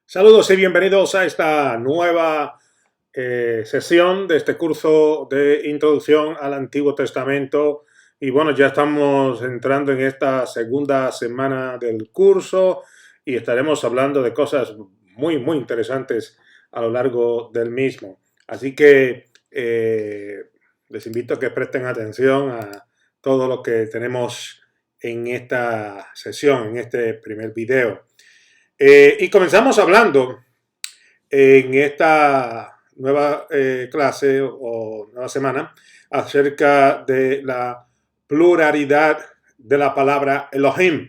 Saludos y bienvenidos a esta nueva sesión de este curso de introducción al Antiguo Testamento. Y bueno, ya estamos entrando en esta segunda semana del curso y estaremos hablando de cosas muy interesantes a lo largo del mismo. Así que les invito a que presten atención a todo lo que tenemos en esta sesión, en este primer video. Y comenzamos hablando en esta nueva clase o nueva semana acerca de la pluralidad de la palabra Elohim.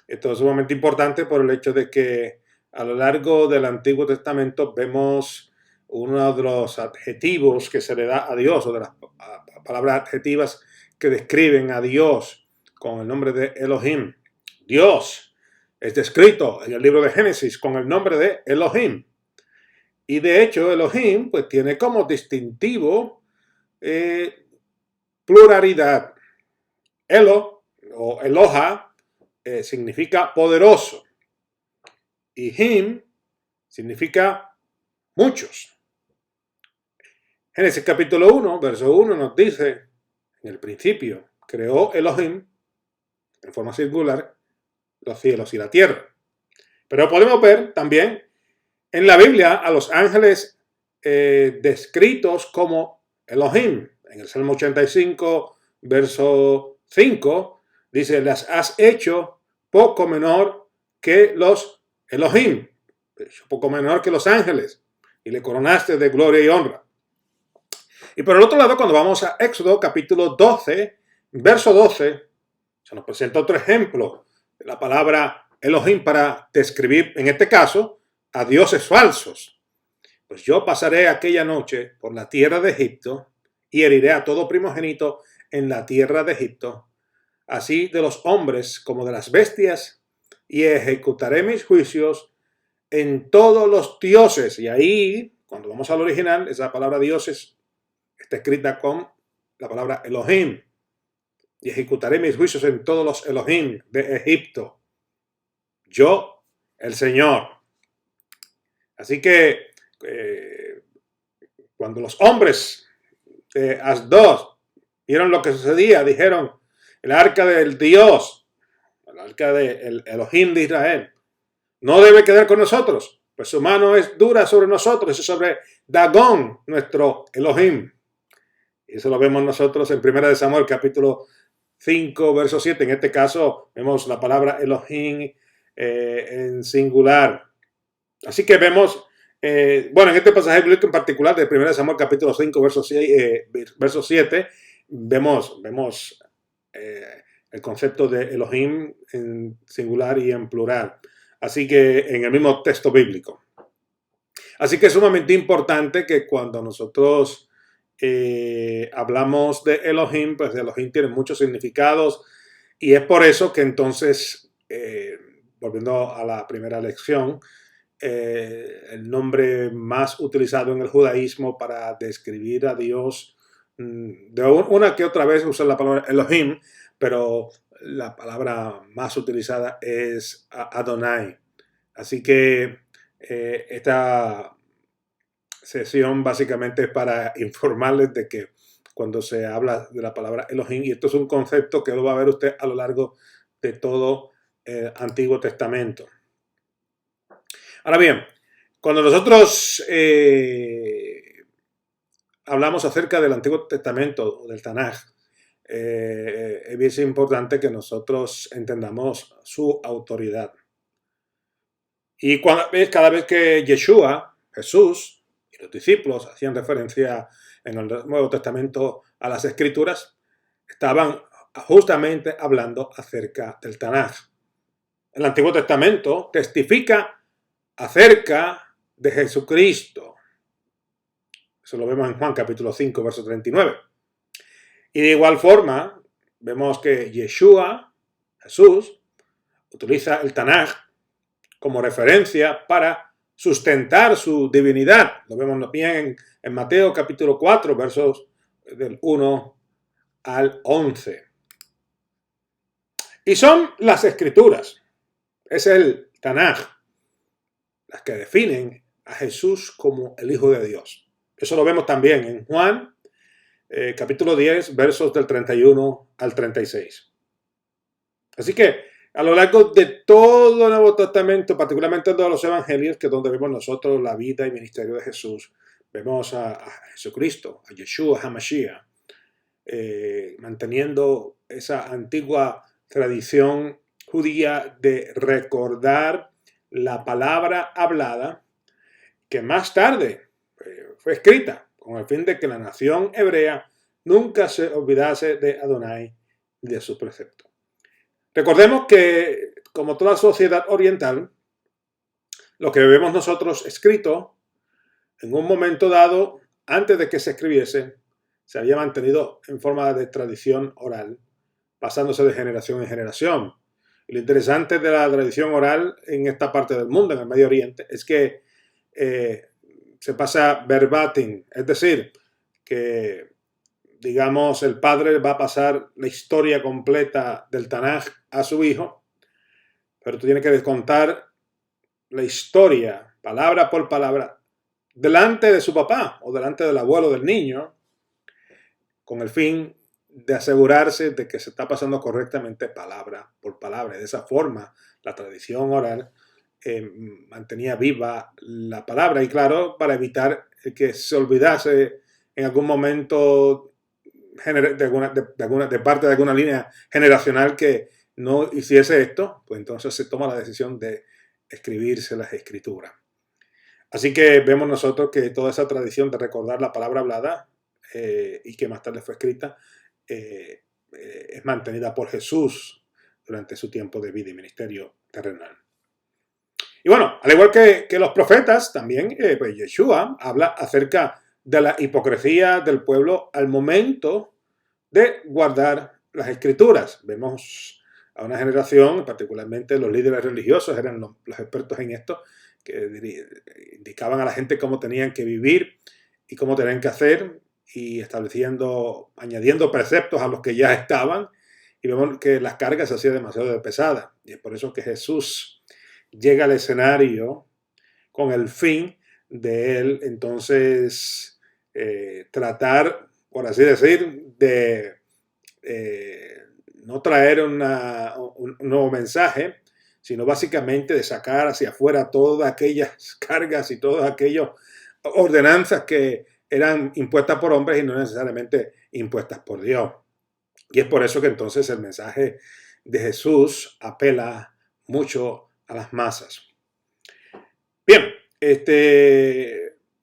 Esto es sumamente importante por el hecho de que a lo largo del Antiguo Testamento vemos uno de los adjetivos que se le da a Dios, o de las palabras adjetivas que describen a Dios con el nombre de Elohim. Dios es descrito en el libro de Génesis con el nombre de Elohim. Y de hecho, Elohim pues tiene como distintivo pluralidad. Elo o Eloha significa poderoso. Y Him significa muchos. Génesis capítulo 1, verso 1 nos dice, en el principio creó Elohim, en forma singular, los cielos y la tierra. Pero podemos ver también en la Biblia a los ángeles descritos como Elohim. En el Salmo 85, verso 5, dice, las has hecho poco menor que los Elohim, poco menor que los ángeles, y le coronaste de gloria y honra. Y por el otro lado, cuando vamos a Éxodo capítulo 12, verso 12, se nos presenta otro ejemplo de la palabra Elohim para describir, en este caso, a dioses falsos. Pues yo pasaré aquella noche por la tierra de Egipto y heriré a todo primogénito en la tierra de Egipto, así de los hombres como de las bestias, y ejecutaré mis juicios en todos los dioses. Y ahí, cuando vamos al original, esa palabra dioses está escrita con la palabra Elohim. Y ejecutaré mis juicios en todos los Elohim de Egipto. Yo, el Señor. Así que cuando los hombres de Asdod vieron lo que sucedía, dijeron, el arca del Dios, el arca del Elohim de Israel, no debe quedar con nosotros, pues su mano es dura sobre nosotros y sobre Dagón, nuestro Elohim. Y eso lo vemos nosotros en 1 Samuel capítulo 5, verso 7. En este caso vemos la palabra Elohim en singular. Así que vemos, en este pasaje bíblico en particular de 1 Samuel capítulo 5, verso 7, vemos el concepto de Elohim en singular y en plural. Así que en el mismo texto bíblico. Así que es sumamente importante que cuando nosotros hablamos de Elohim, pues Elohim tiene muchos significados y es por eso que entonces, volviendo a la primera lección, el nombre más utilizado en el judaísmo para describir a Dios, de una que otra vez usa la palabra Elohim, pero la palabra más utilizada es Adonai. Así que esta sesión básicamente es para informarles de que cuando se habla de la palabra Elohim, y esto es un concepto que lo va a ver usted a lo largo de todo el Antiguo Testamento. Ahora bien, cuando nosotros hablamos acerca del Antiguo Testamento o del Tanaj, es bien importante que nosotros entendamos su autoridad. Y cada vez que Yeshua, Jesús y los discípulos hacían referencia en el Nuevo Testamento a las Escrituras, estaban justamente hablando acerca del Tanaj. El Antiguo Testamento testifica acerca de Jesucristo. Eso lo vemos en Juan capítulo 5, verso 39. Y de igual forma, vemos que Yeshua, Jesús, utiliza el Tanaj como referencia para sustentar su divinidad. Lo vemos bien en Mateo capítulo 4, versos del 1 al 11. Y son las Escrituras. Es el Tanaj. las que definen a Jesús como el Hijo de Dios. Eso lo vemos también en Juan, capítulo 10, versos del 31 al 36. Así que a lo largo de todo el Nuevo Testamento, particularmente en todos los evangelios, que es donde vemos nosotros la vida y ministerio de Jesús, vemos a Jesucristo, a Yeshua HaMashiach, manteniendo esa antigua tradición judía de recordar la palabra hablada que más tarde fue escrita con el fin de que la nación hebrea nunca se olvidase de Adonai y de sus preceptos. Recordemos que, como toda sociedad oriental, lo que vemos nosotros escrito en un momento dado, antes de que se escribiese, se había mantenido en forma de tradición oral, pasándose de generación en generación. Y lo interesante de la tradición oral en esta parte del mundo, en el Medio Oriente, es que se pasa verbatim, es decir, que digamos el padre va a pasar la historia completa del Tanaj a su hijo, pero tú tienes que contar la historia, palabra por palabra, delante de su papá o delante del abuelo del niño, con el fin de asegurarse de que se está pasando correctamente palabra por palabra. De esa forma, la tradición oral mantenía viva la palabra y claro, para evitar que se olvidase en algún momento de parte de alguna línea generacional que no hiciese esto, pues entonces se toma la decisión de escribirse las escrituras. Así que vemos nosotros que toda esa tradición de recordar la palabra hablada y que más tarde fue escrita es mantenida por Jesús durante su tiempo de vida y ministerio terrenal. Y bueno, al igual que los profetas, también pues Yeshua habla acerca de la hipocresía del pueblo al momento de guardar las escrituras. Vemos a una generación, particularmente los líderes religiosos eran los expertos en esto, que indicaban a la gente cómo tenían que vivir y cómo tenían que hacer y añadiendo preceptos a los que ya estaban, y vemos que las cargas se hacían demasiado pesadas. Y es por eso que Jesús llega al escenario con el fin de él entonces tratar, por así decir, de no traer un nuevo mensaje, sino básicamente de sacar hacia afuera todas aquellas cargas y todas aquellas ordenanzas que eran impuestas por hombres y no necesariamente impuestas por Dios. Y es por eso que entonces el mensaje de Jesús apela mucho a las masas. Bien,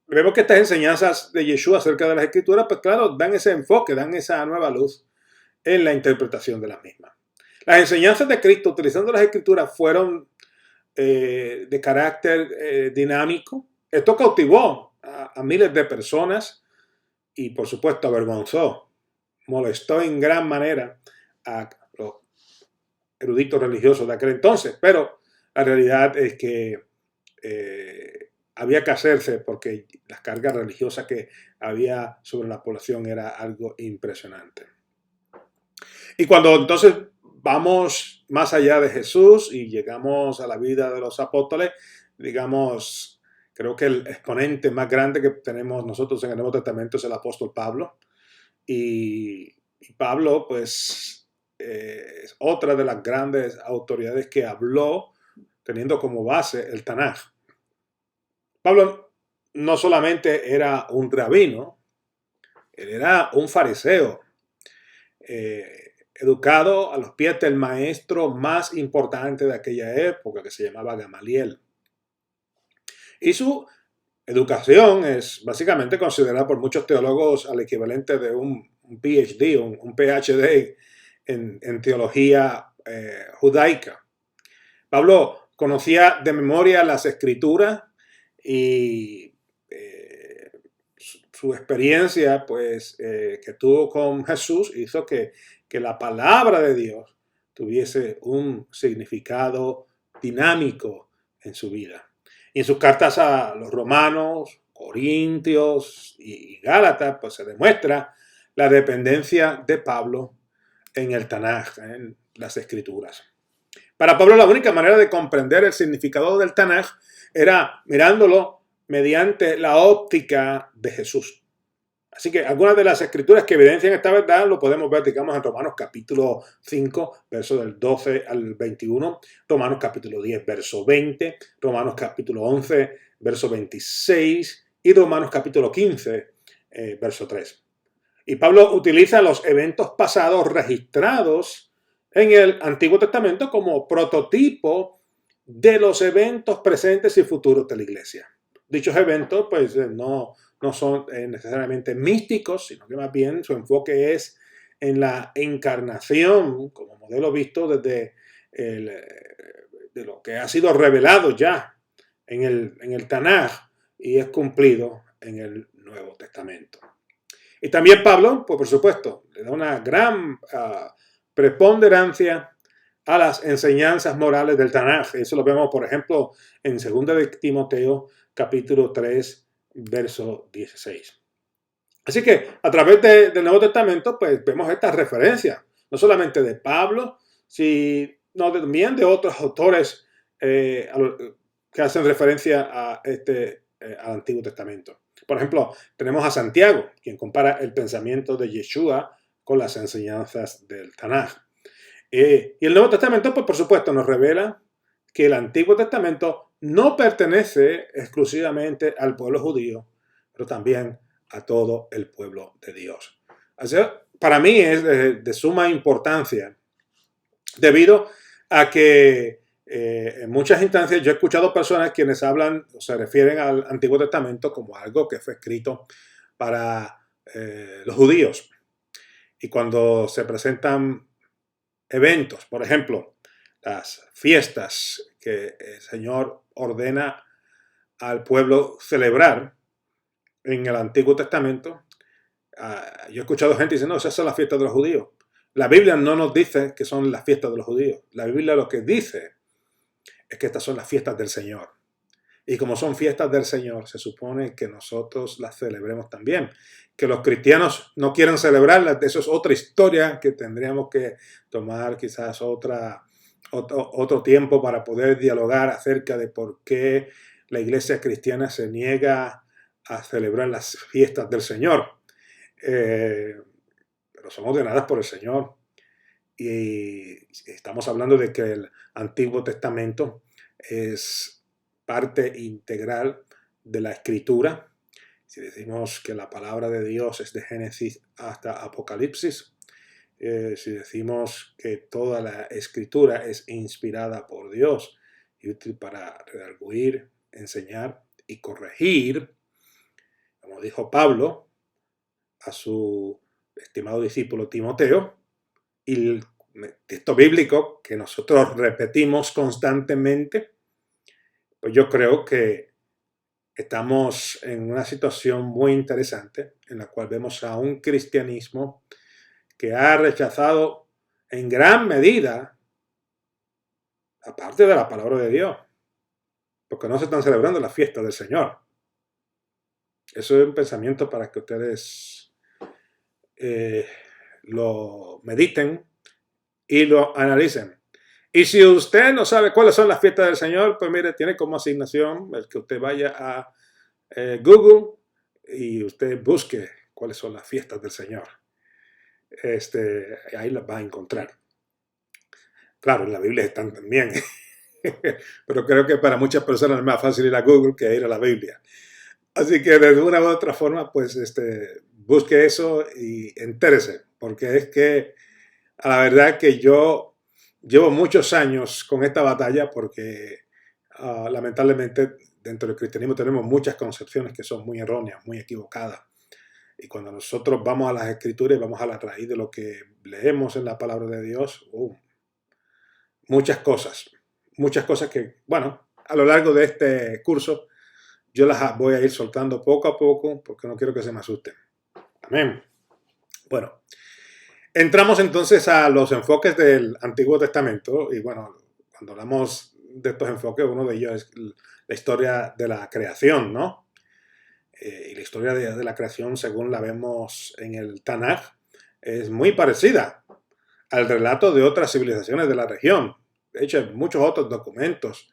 vemos que estas enseñanzas de Yeshua acerca de las Escrituras, pues claro, dan ese enfoque, dan esa nueva luz en la interpretación de las mismas. Las enseñanzas de Cristo utilizando las Escrituras fueron de carácter dinámico. Esto cautivó a miles de personas y por supuesto avergonzó, molestó en gran manera a los eruditos religiosos de aquel entonces, pero la realidad es que había que hacerse porque las cargas religiosas que había sobre la población era algo impresionante. Y cuando entonces vamos más allá de Jesús y llegamos a la vida de los apóstoles, digamos, creo que el exponente más grande que tenemos nosotros en el Nuevo Testamento es el apóstol Pablo. Y Pablo, pues, es otra de las grandes autoridades que habló teniendo como base el Tanaj. Pablo no solamente era un rabino, él era un fariseo, educado a los pies del maestro más importante de aquella época, que se llamaba Gamaliel. Y su educación es básicamente considerada por muchos teólogos al equivalente de un PhD, un PhD en teología judaica. Pablo conocía de memoria las escrituras y su experiencia pues, que tuvo con Jesús hizo que la palabra de Dios tuviese un significado dinámico en su vida. Y en sus cartas a los romanos, corintios y gálatas, pues se demuestra la dependencia de Pablo en el Tanaj, en las escrituras. Para Pablo la única manera de comprender el significado del Tanaj era mirándolo mediante la óptica de Jesús. Así que algunas de las escrituras que evidencian esta verdad lo podemos ver, digamos, en Romanos capítulo 5, versos del 12 al 21, Romanos capítulo 10, verso 20, Romanos capítulo 11, verso 26 y Romanos capítulo 15, verso 3. Y Pablo utiliza los eventos pasados registrados en el Antiguo Testamento como prototipo de los eventos presentes y futuros de la iglesia. Dichos eventos, pues, no son necesariamente místicos, sino que más bien su enfoque es en la encarnación como modelo visto desde de lo que ha sido revelado ya en el Tanaj y es cumplido en el Nuevo Testamento. Y también Pablo, pues por supuesto, le da una gran preponderancia a las enseñanzas morales del Tanaj. Eso lo vemos, por ejemplo, en 2 de Timoteo, capítulo 3, verso 16. Así que a través del Nuevo Testamento, pues vemos estas referencias, no solamente de Pablo, sino también de otros autores que hacen referencia a al Antiguo Testamento. Por ejemplo, tenemos a Santiago, quien compara el pensamiento de Yeshua con las enseñanzas del Tanaj. Y el Nuevo Testamento, pues por supuesto, nos revela que el Antiguo Testamento no pertenece exclusivamente al pueblo judío, pero también a todo el pueblo de Dios. Así, para mí es de suma importancia, debido a que en muchas instancias yo he escuchado personas quienes hablan o se refieren al Antiguo Testamento como algo que fue escrito para los judíos. Y cuando se presentan eventos, por ejemplo, las fiestas que el Señor ordena al pueblo celebrar en el Antiguo Testamento, yo he escuchado gente diciendo, no, esas son las fiestas de los judíos. La Biblia no nos dice que son las fiestas de los judíos. La Biblia lo que dice es que estas son las fiestas del Señor. Y como son fiestas del Señor, se supone que nosotros las celebremos también. Que los cristianos no quieran celebrarlas, eso es otra historia que tendríamos que tomar quizás otro tiempo para poder dialogar acerca de por qué la iglesia cristiana se niega a celebrar las fiestas del Señor. Pero son ordenadas por el Señor. Y estamos hablando de que el Antiguo Testamento es parte integral de la Escritura. Si decimos que la palabra de Dios es de Génesis hasta Apocalipsis, si decimos que toda la Escritura es inspirada por Dios y útil para redarguir, enseñar y corregir, como dijo Pablo a su estimado discípulo Timoteo, y el texto bíblico que nosotros repetimos constantemente, pues yo creo que estamos en una situación muy interesante en la cual vemos a un cristianismo que ha rechazado en gran medida la parte de la palabra de Dios, porque no se están celebrando las fiestas del Señor. Eso es un pensamiento para que ustedes lo mediten y lo analicen. Y si usted no sabe cuáles son las fiestas del Señor, pues mire, tiene como asignación el que usted vaya a Google y usted busque cuáles son las fiestas del Señor. Ahí las va a encontrar. Claro, en la Biblia están también, pero creo que para muchas personas es más fácil ir a Google que ir a la Biblia. Así que de una u otra forma, pues busque eso y entérese, porque es que a la verdad que yo llevo muchos años con esta batalla porque lamentablemente dentro del cristianismo tenemos muchas concepciones que son muy erróneas, muy equivocadas. Y cuando nosotros vamos a las escrituras y vamos a la raíz de lo que leemos en la palabra de Dios, muchas cosas que, bueno, a lo largo de este curso yo las voy a ir soltando poco a poco porque no quiero que se me asusten. Amén. Bueno, entramos entonces a los enfoques del Antiguo Testamento y bueno, cuando hablamos de estos enfoques, uno de ellos es la historia de la creación, ¿no? Y la historia de la creación, según la vemos en el Tanaj, es muy parecida al relato de otras civilizaciones de la región. De hecho, hay muchos otros documentos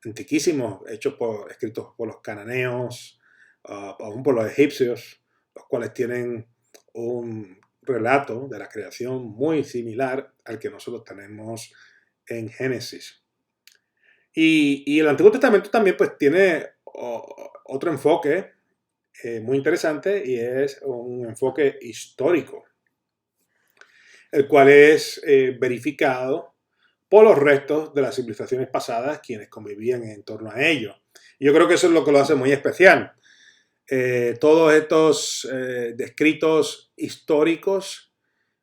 antiquísimos escritos por los cananeos, aún por los egipcios, los cuales tienen un relato de la creación muy similar al que nosotros tenemos en Génesis. Y el Antiguo Testamento también pues tiene otro enfoque muy interesante, y es un enfoque histórico, el cual es verificado por los restos de las civilizaciones pasadas, quienes convivían en torno a ello. Y yo creo que eso es lo que lo hace muy especial. Todos estos descritos históricos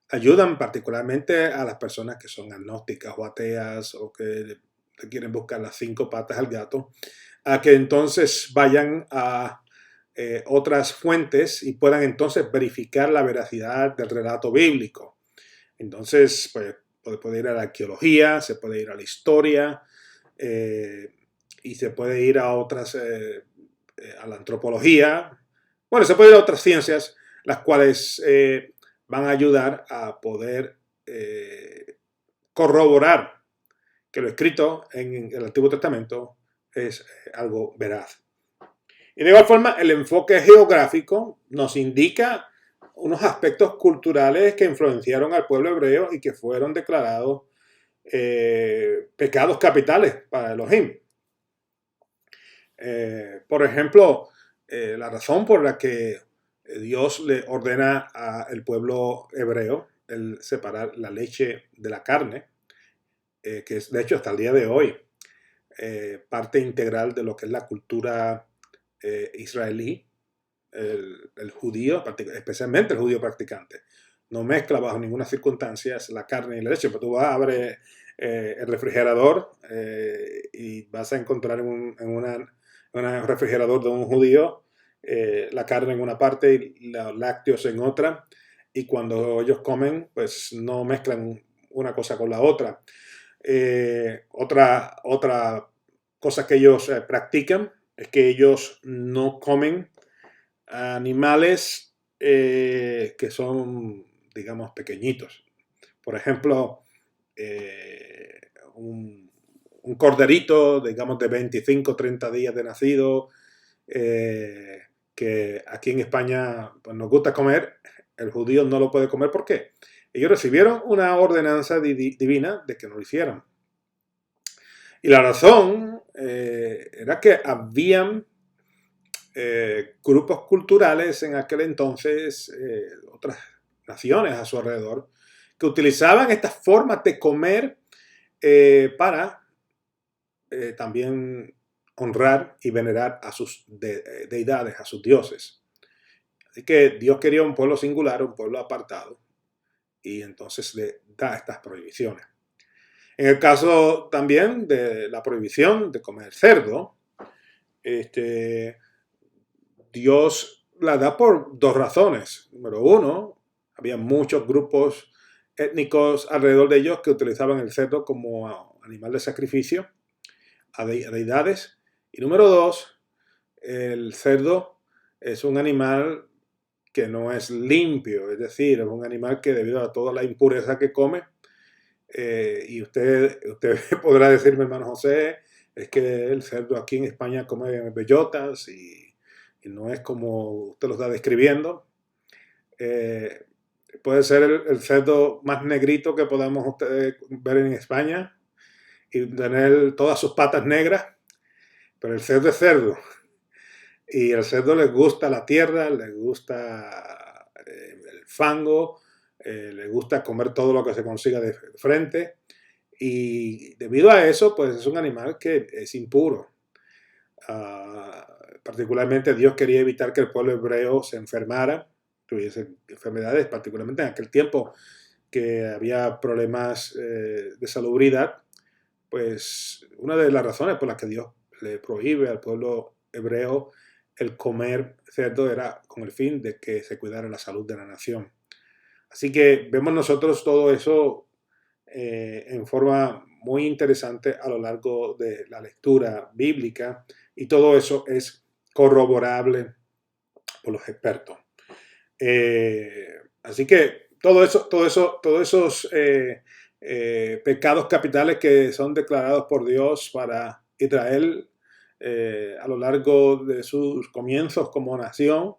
ayudan particularmente a las personas que son agnósticas o ateas, o que quieren buscar las 5 patas al gato, a que entonces vayan a otras fuentes y puedan entonces verificar la veracidad del relato bíblico. Entonces, pues, puede ir a la arqueología, se puede ir a la historia, y se puede ir a otras, a la antropología. Bueno, se puede ir a otras ciencias, las cuales van a ayudar a poder corroborar que lo escrito en el Antiguo Testamento es algo veraz. Y de igual forma, el enfoque geográfico nos indica unos aspectos culturales que influenciaron al pueblo hebreo y que fueron declarados pecados capitales para Elohim. Por ejemplo, la razón por la que Dios le ordena al pueblo hebreo el separar la leche de la carne, que es de hecho hasta el día de hoy parte integral de lo que es la cultura israelí. El judío, especialmente el judío practicante, no mezcla bajo ninguna circunstancia la carne y la leche. Pero tú vas a abrir el refrigerador y vas a encontrar en un refrigerador de un judío la carne en una parte y los lácteos en otra, y cuando ellos comen pues no mezclan una cosa con la otra. Otra cosa que ellos practican es que ellos no comen animales que son, digamos, pequeñitos. Por ejemplo, un corderito, digamos, de 25 30 días de nacido, que aquí en España pues, nos gusta comer. El judío no lo puede comer. ¿Por qué? Ellos recibieron una ordenanza divina de que no lo hicieran. Y la razón era que habían grupos culturales en aquel entonces, otras naciones a su alrededor, que utilizaban estas formas de comer para también honrar y venerar a sus deidades, a sus dioses. Así que Dios quería un pueblo singular, un pueblo apartado, y entonces le da estas prohibiciones. En el caso también de la prohibición de comer cerdo, Dios la da por 2 razones. Número 1, había muchos grupos étnicos alrededor de ellos que utilizaban el cerdo como animal de sacrificio a deidades. Y número 2, el cerdo es un animal que no es limpio, es decir, es un animal que debido a toda la impureza que come, y usted podrá decirme, hermano José, es que el cerdo aquí en España come bellotas y no es como usted lo está describiendo. Puede ser el cerdo más negrito que podamos ustedes ver en España y tener todas sus patas negras, pero el cerdo es cerdo. Y al cerdo le gusta la tierra, le gusta el fango, le gusta comer todo lo que se consiga de frente. Y debido a eso, pues es un animal que es impuro. Particularmente Dios quería evitar que el pueblo hebreo se enfermara, tuviese enfermedades, particularmente en aquel tiempo que había problemas de salubridad. Pues una de las razones por las que Dios le prohíbe al pueblo hebreo el comer cerdo era con el fin de que se cuidara la salud de la nación. Así que vemos nosotros todo eso en forma muy interesante a lo largo de la lectura bíblica, y todo eso es corroborable por los expertos. Así que todos esos pecados capitales que son declarados por Dios para Israel a lo largo de sus comienzos como nación,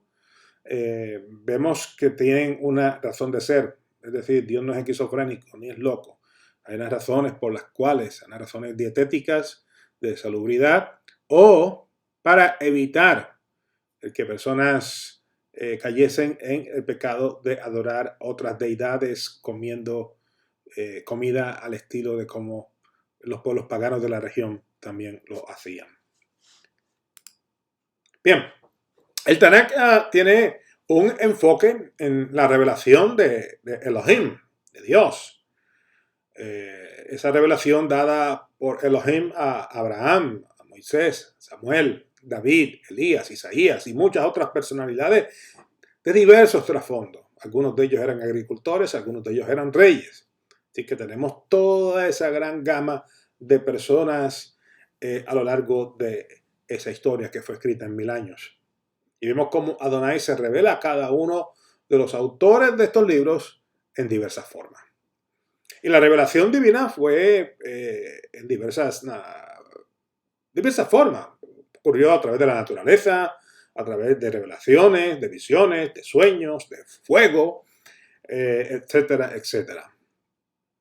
vemos que tienen una razón de ser. Es decir, Dios no es esquizofrénico ni es loco. Hay unas razones por las cuales, unas razones dietéticas, de salubridad, o para evitar el que personas cayesen en el pecado de adorar otras deidades comiendo comida al estilo de como los pueblos paganos de la región también lo hacían. Bien, el Tanakh tiene un enfoque en la revelación de Elohim, de Dios. Esa revelación dada por Elohim a Abraham, a Moisés, Samuel, David, Elías, Isaías y muchas otras personalidades de diversos trasfondos. Algunos de ellos eran agricultores, algunos de ellos eran reyes. Así que tenemos toda esa gran gama de personas a lo largo de esa historia que fue escrita en 1000 años. Y vemos cómo Adonai se revela a cada uno de los autores de estos libros en diversas formas. Y la revelación divina fue en diversas formas. Ocurrió a través de la naturaleza, a través de revelaciones, de visiones, de sueños, de fuego, etcétera, etcétera.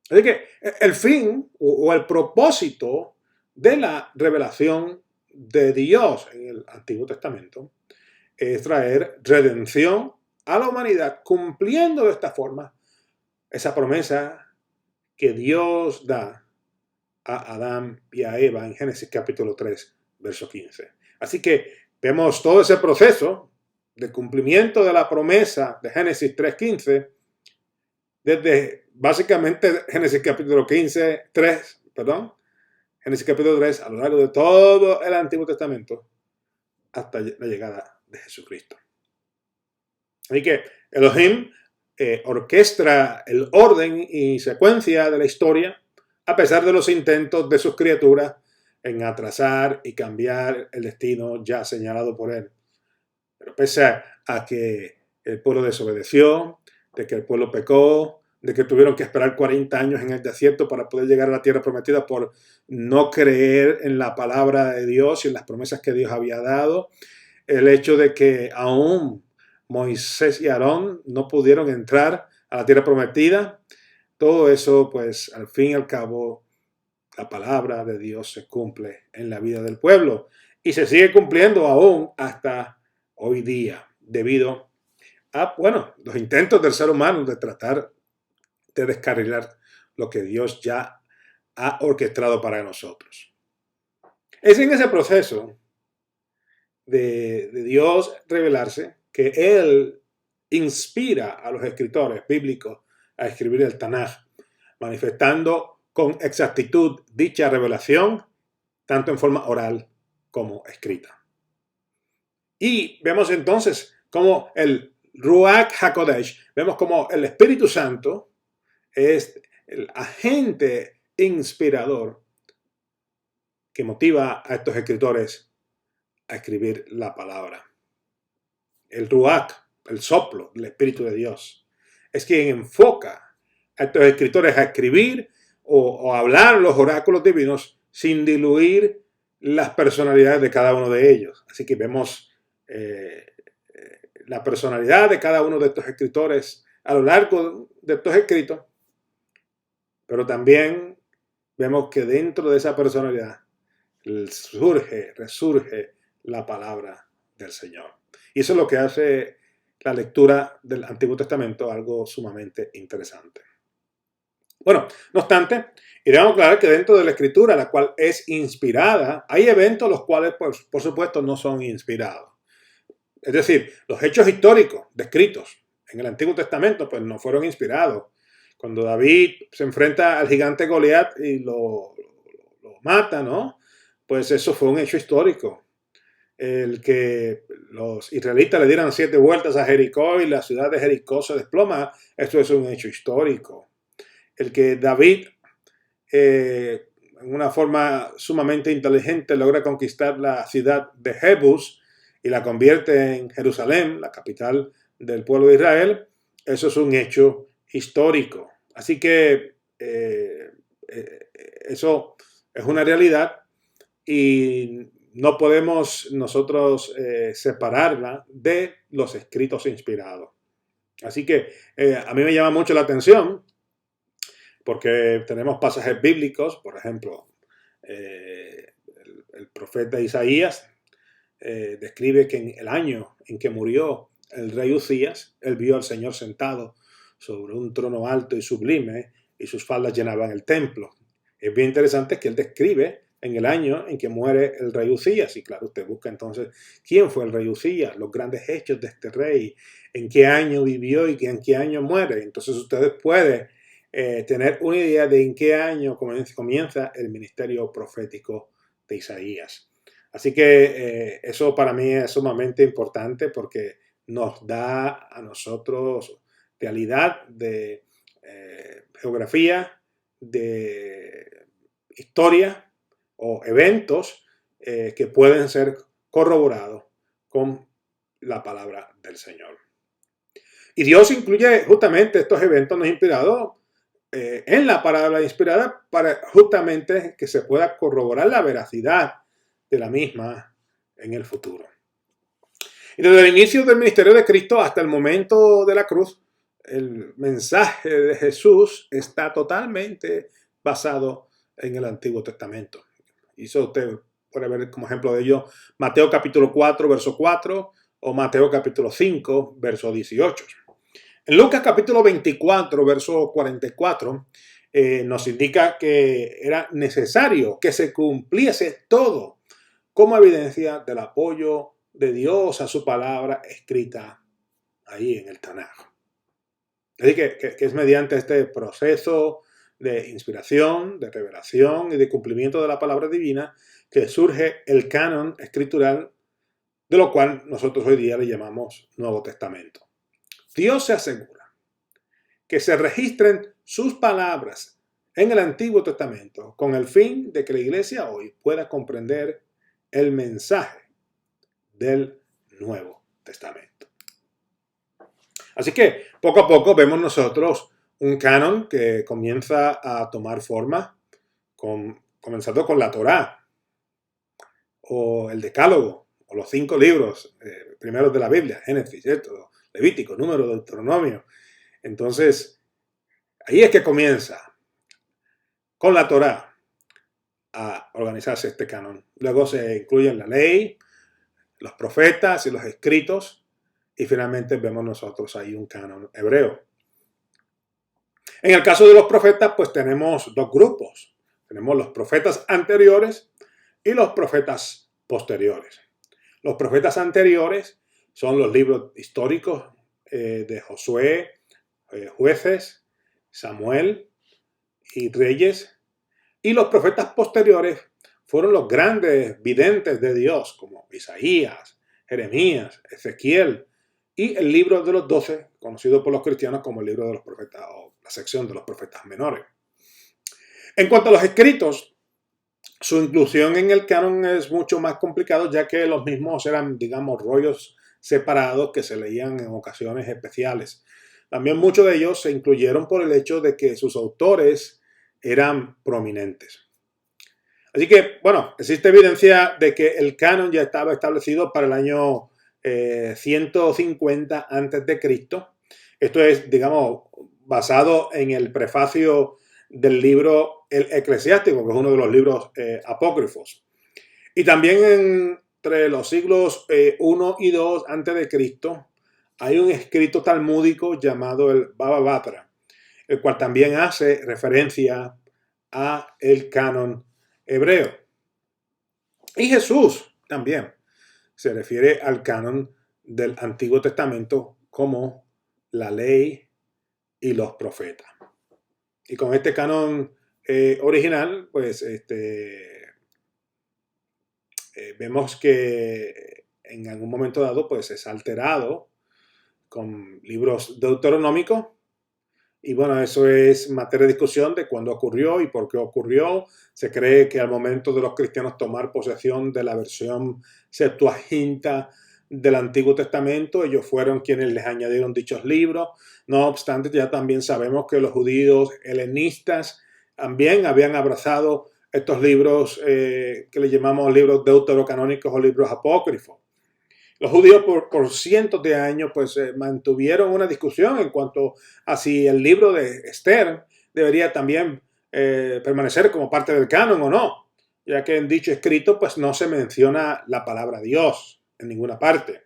Así que el fin o el propósito de la revelación de Dios en el Antiguo Testamento es traer redención a la humanidad, cumpliendo de esta forma esa promesa que Dios da a Adán y a Eva en Génesis capítulo 3, verso 15. Así que vemos todo ese proceso de cumplimiento de la promesa de Génesis 3:15 desde básicamente Génesis capítulo 3, Génesis capítulo 3 a lo largo de todo el Antiguo Testamento hasta la llegada de Jesucristo. Así que Elohim orquestra el orden y secuencia de la historia a pesar de los intentos de sus criaturas en atrasar y cambiar el destino ya señalado por él. Pero pese a que el pueblo desobedeció, de que el pueblo pecó, de que tuvieron que esperar 40 años en el desierto para poder llegar a la tierra prometida por no creer en la palabra de Dios y en las promesas que Dios había dado, el hecho de que aún Moisés y Aarón no pudieron entrar a la tierra prometida, todo eso, pues al fin y al cabo, la palabra de Dios se cumple en la vida del pueblo y se sigue cumpliendo aún hasta hoy día, debido a, los intentos del ser humano de tratar de descarrilar lo que Dios ya ha orquestado para nosotros. Es en ese proceso de Dios revelarse que Él inspira a los escritores bíblicos a escribir el Tanaj, manifestando con exactitud dicha revelación, tanto en forma oral como escrita. Y vemos entonces como el Ruach HaKodesh, vemos como el Espíritu Santo es el agente inspirador que motiva a estos escritores a escribir la palabra. El Ruach, el soplo del Espíritu de Dios, es quien enfoca a estos escritores a escribir o hablar los oráculos divinos sin diluir las personalidades de cada uno de ellos. Así que vemos la personalidad de cada uno de estos escritores a lo largo de estos escritos, pero también vemos que dentro de esa personalidad resurge la palabra del Señor. Y eso es lo que hace la lectura del Antiguo Testamento algo sumamente interesante. Bueno, no obstante, y debemos aclarar que dentro de la Escritura, la cual es inspirada, hay eventos los cuales, pues, por supuesto, no son inspirados. Es decir, los hechos históricos descritos en el Antiguo Testamento, pues, no fueron inspirados. Cuando David se enfrenta al gigante Goliat y lo mata, ¿no? Pues eso fue un hecho histórico. El que los israelitas le dieran 7 vueltas a Jericó y la ciudad de Jericó se desploma, esto es un hecho histórico. El que David, en una forma sumamente inteligente, logra conquistar la ciudad de Jebus y la convierte en Jerusalén, la capital del pueblo de Israel, eso es un hecho histórico. Así que Eso es una realidad y no podemos nosotros separarla de los escritos inspirados. Así que a mí me llama mucho la atención porque tenemos pasajes bíblicos, por ejemplo, el profeta Isaías describe que en el año en que murió el rey Uzías, él vio al Señor sentado sobre un trono alto y sublime y sus faldas llenaban el templo. Es bien interesante que él describe en el año en que muere el rey Uzías. Y claro, usted busca entonces quién fue el rey Uzías, los grandes hechos de este rey, en qué año vivió y en qué año muere. Entonces usted puede tener una idea de en qué año comienza el ministerio profético de Isaías. Así que eso para mí es sumamente importante porque nos da a nosotros realidad de geografía, de historia o eventos que pueden ser corroborados con la palabra del Señor. Y Dios incluye justamente estos eventos no inspirados en la palabra inspirada para justamente que se pueda corroborar la veracidad de la misma en el futuro. Y desde el inicio del ministerio de Cristo hasta el momento de la cruz, el mensaje de Jesús está totalmente basado en el Antiguo Testamento. Y eso usted puede ver como ejemplo de ello Mateo capítulo 4, verso 4 o Mateo capítulo 5, verso 18. En Lucas capítulo 24, verso 44, nos indica que era necesario que se cumpliese todo como evidencia del apoyo de Dios a su palabra escrita ahí en el Tanaj. Así que es mediante este proceso de inspiración, de revelación y de cumplimiento de la palabra divina que surge el canon escritural, de lo cual nosotros hoy día le llamamos Nuevo Testamento. Dios se asegura que se registren sus palabras en el Antiguo Testamento con el fin de que la iglesia hoy pueda comprender el mensaje del Nuevo Testamento. Así que poco a poco vemos nosotros un canon que comienza a tomar forma, comenzando con la Torá, o el Decálogo, o los 5 libros primeros de la Biblia, Génesis, Levítico, Número, Deuteronomio. Entonces, ahí es que comienza con la Torá a organizarse este canon. Luego se incluyen la ley, los profetas y los escritos, y finalmente vemos nosotros ahí un canon hebreo. En el caso de los profetas, pues tenemos 2 grupos. Tenemos los profetas anteriores y los profetas posteriores. Los profetas anteriores son los libros históricos de Josué, Jueces, Samuel y Reyes. Y los profetas posteriores fueron los grandes videntes de Dios, como Isaías, Jeremías, Ezequiel, y el libro de los 12, conocido por los cristianos como el libro de los profetas, o la sección de los profetas menores. En cuanto a los escritos, su inclusión en el canon es mucho más complicado, ya que los mismos eran, digamos, rollos separados que se leían en ocasiones especiales. También muchos de ellos se incluyeron por el hecho de que sus autores eran prominentes. Así que, bueno, existe evidencia de que el canon ya estaba establecido para el año 150 a.C. Esto es, digamos, basado en el prefacio del libro El Eclesiástico, que es uno de los libros apócrifos. Y también entre los siglos 1 y 2 a.C. hay un escrito talmúdico llamado el Baba Batra, el cual también hace referencia a el canon hebreo. Y Jesús también se refiere al canon del Antiguo Testamento como la ley y los profetas. Y con este canon original, pues vemos que en algún momento dado pues es alterado con libros deuteronómicos. Y bueno, eso es materia de discusión de cuándo ocurrió y por qué ocurrió. Se cree que al momento de los cristianos tomar posesión de la versión Septuaginta del Antiguo Testamento, ellos fueron quienes les añadieron dichos libros. No obstante, ya también sabemos que los judíos helenistas también habían abrazado estos libros que le llamamos libros deuterocanónicos o libros apócrifos. Los judíos por cientos de años pues mantuvieron una discusión en cuanto a si el libro de Esther debería también permanecer como parte del canon o no, ya que en dicho escrito pues no se menciona la palabra Dios en ninguna parte.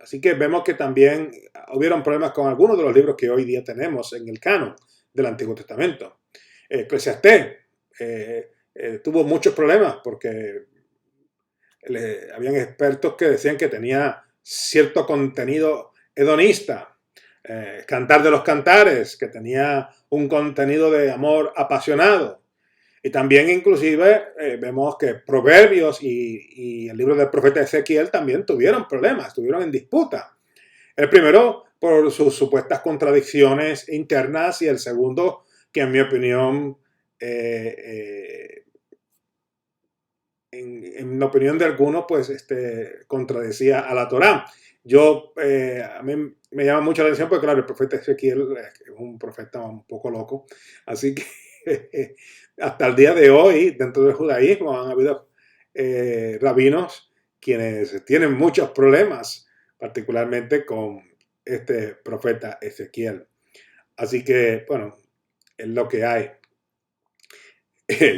Así que vemos que también hubieron problemas con algunos de los libros que hoy día tenemos en el canon del Antiguo Testamento. Eclesiastés tuvo muchos problemas porque habían expertos que decían que tenía cierto contenido hedonista. Cantar de los Cantares, que tenía un contenido de amor apasionado. Y también inclusive vemos que Proverbios y el libro del profeta Ezequiel también tuvieron problemas, estuvieron en disputa. El primero por sus supuestas contradicciones internas y el segundo que en mi opinión, en la opinión de algunos, pues contradecía a la Torá. A mí me llama mucho la atención porque, claro, el profeta Ezequiel es un profeta un poco loco. Así que hasta el día de hoy, dentro del judaísmo, han habido rabinos quienes tienen muchos problemas, particularmente con este profeta Ezequiel. Así que, bueno, es lo que hay.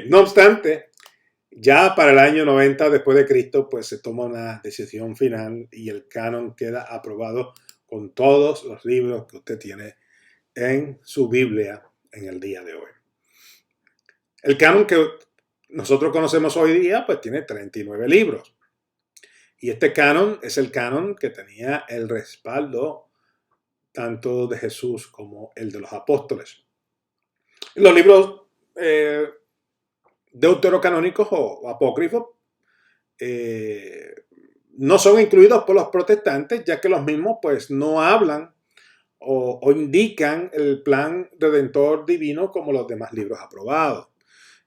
No obstante, ya para el año 90 después de Cristo, pues se toma una decisión final y el canon queda aprobado con todos los libros que usted tiene en su Biblia en el día de hoy. El canon que nosotros conocemos hoy día, pues tiene 39 libros. Y este canon es el canon que tenía el respaldo tanto de Jesús como el de los apóstoles. Los libros deuterocanónicos o apócrifos no son incluidos por los protestantes, ya que los mismos pues no hablan o indican el plan redentor divino como los demás libros aprobados.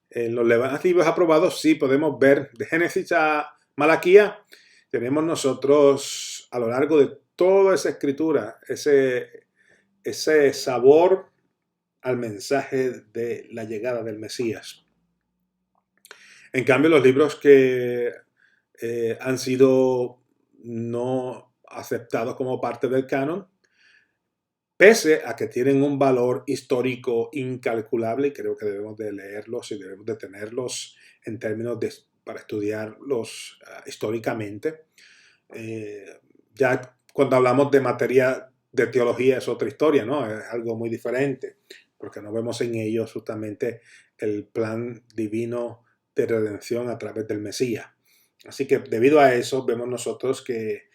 En los demás libros aprobados sí podemos ver de Génesis a Malaquías, tenemos nosotros a lo largo de toda esa escritura ese sabor al mensaje de la llegada del Mesías. En cambio, los libros que han sido no aceptados como parte del canon, pese a que tienen un valor histórico incalculable, y creo que debemos de leerlos y debemos de tenerlos en términos para estudiarlos históricamente. Ya cuando hablamos de materia de teología es otra historia, ¿no? Es algo muy diferente, porque no vemos en ellos justamente el plan divino de redención a través del Mesías. Así que debido a eso vemos nosotros que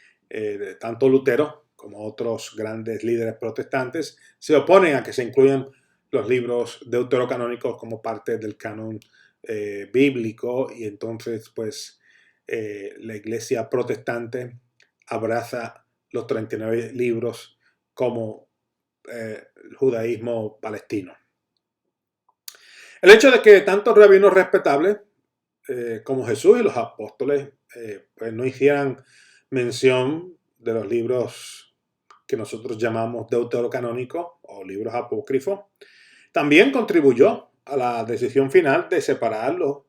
tanto Lutero como otros grandes líderes protestantes se oponen a que se incluyan los libros deuterocanónicos como parte del canon bíblico, y entonces pues la iglesia protestante abraza los 39 libros como el judaísmo palestino. El hecho de que tantos rabinos respetables como Jesús y los apóstoles pues no hicieran mención de los libros que nosotros llamamos deuterocanónicos o libros apócrifos, también contribuyó a la decisión final de separarlos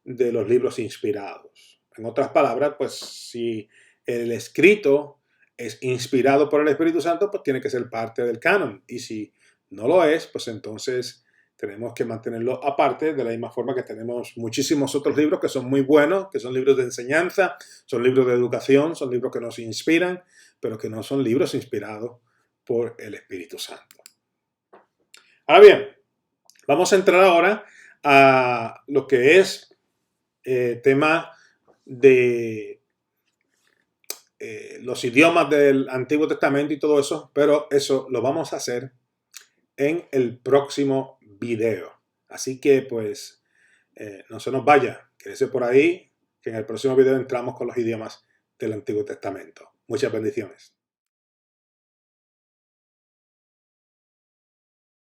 de los libros inspirados. En otras palabras, pues si el escrito es inspirado por el Espíritu Santo, pues tiene que ser parte del canon. Y si no lo es, pues entonces tenemos que mantenerlo aparte, de la misma forma que tenemos muchísimos otros libros que son muy buenos, que son libros de enseñanza, son libros de educación, son libros que nos inspiran, pero que no son libros inspirados por el Espíritu Santo. Ahora bien, vamos a entrar ahora a lo que es tema de los idiomas del Antiguo Testamento y todo eso, pero eso lo vamos a hacer en el próximo video. Así que pues no se nos vaya, quédese por ahí, que en el próximo video entramos con los idiomas del Antiguo Testamento. Muchas bendiciones.